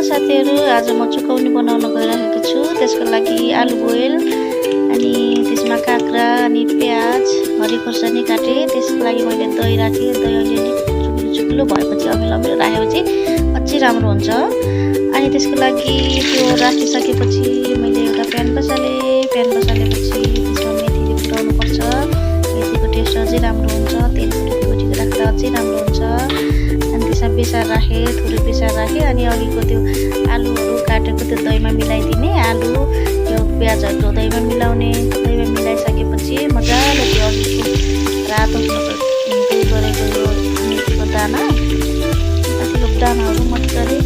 साथीहरु, आज म चुकौनी बनाउन गइरहेको छु। त्यसको लागि आलु बोइल अनि त्यसमा काँक्रा अनि प्याज, हरियो खोर्सानी काटे। त्यसको लागि मैले दही राखे। दही अलिअलि चुकिलो भएपछि अमिलो राखेपछि अझै राम्रो हुन्छ। अनि त्यसको लागि त्यो राखिसकेपछि मैले एउटा प्यान बसाले। प्यान बसालेपछि त्यसमा मेथीले फुटाउनु पर्छ। मेथीको टेस्ट अझै राम्रो हुन्छ। तेल फुटी राख्दा अझै राम्रो हुन्छ। अनि त्यसमा बेसार राखे, थोरै बेसार राखे। अनि अघिको त्यो आलुहरू काटेको त्यो दहीमा मिलाइदिने। आलु त्यो प्याजहरू दहीमा मिलाउने। दहीमा मिलाइसकेपछि मजाले त्यो अघिको रातो गरेको यो मेथीको दाना, कतिको दानाहरू मजाले